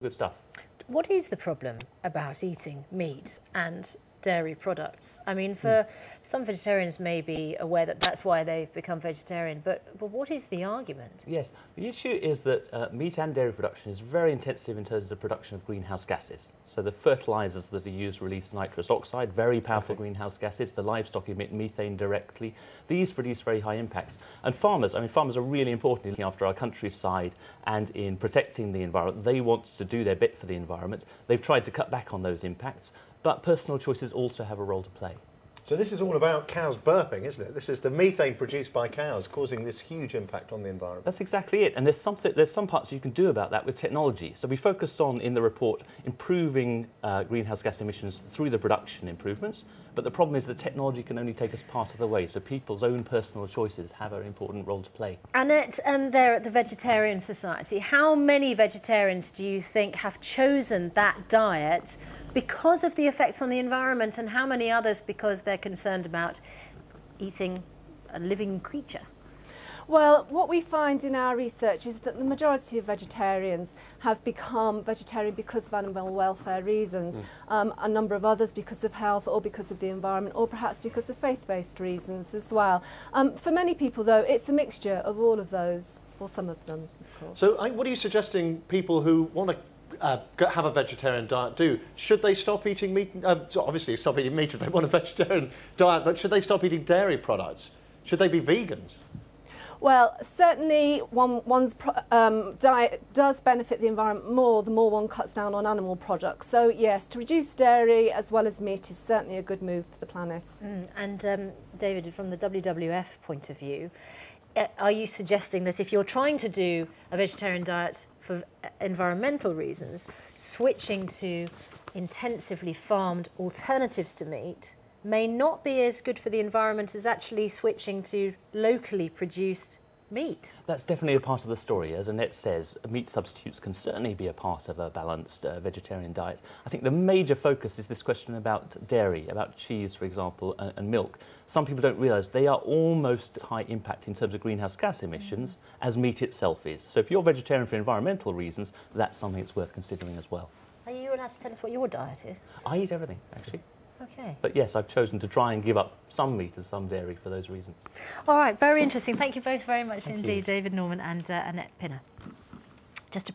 Good stuff. What is the problem about eating meat and dairy products? I mean, for some vegetarians may be aware that that's why they've become vegetarian, but what is the argument? Yes, the issue is that meat and dairy production is very intensive in terms of production of greenhouse gases. So the fertilisers that are used release nitrous oxide, very powerful greenhouse gases. The livestock emit methane directly. These produce very high impacts. And farmers, farmers are really important in looking after our countryside and in protecting the environment. They want to do their bit for the environment. They've tried to cut back on those impacts, but personal choices also have a role to play. So this is all about cows burping, isn't it? This is the methane produced by cows causing this huge impact on the environment. That's exactly it. And there's some parts you can do about that with technology. So we focused on, in the report, improving greenhouse gas emissions through the production improvements. But the problem is that technology can only take us part of the way. So people's own personal choices have an important role to play. Annette, there at the Vegetarian Society, how many vegetarians do you think have chosen that diet because of the effects on the environment, and how many others because they're concerned about eating a living creature? Well, what we find in our research is that the majority of vegetarians have become vegetarian because of animal welfare reasons, a number of others because of health or because of the environment, or perhaps because of faith-based reasons as well. For many people, though, it's a mixture of all of those, or some of them, of course. So what are you suggesting people who want to have a vegetarian diet do? Should they stop eating meat? So obviously stop eating meat if they want a vegetarian diet, but should they stop eating dairy products? Should they be vegans? Well, certainly one's diet does benefit the environment more the more one cuts down on animal products. So yes, to reduce dairy as well as meat is certainly a good move for the planet. And David, from the WWF point of view, are you suggesting that if you're trying to do a vegetarian diet for environmental reasons, switching to intensively farmed alternatives to meat may not be as good for the environment as actually switching to locally produced meat? That's definitely a part of the story. As Annette says, meat substitutes can certainly be a part of a balanced vegetarian diet. I think the major focus is this question about dairy, about cheese, for example, and milk. Some people don't realise they are almost high impact in terms of greenhouse gas emissions as meat itself is. So if you're vegetarian for environmental reasons, that's something that's worth considering as well. Are you allowed to tell us what your diet is? I eat everything, actually. Okay. But yes, I've chosen to try and give up some meat and some dairy for those reasons. All right, very interesting. Thank you both very much indeed, you. David Norman and Annette Pinner.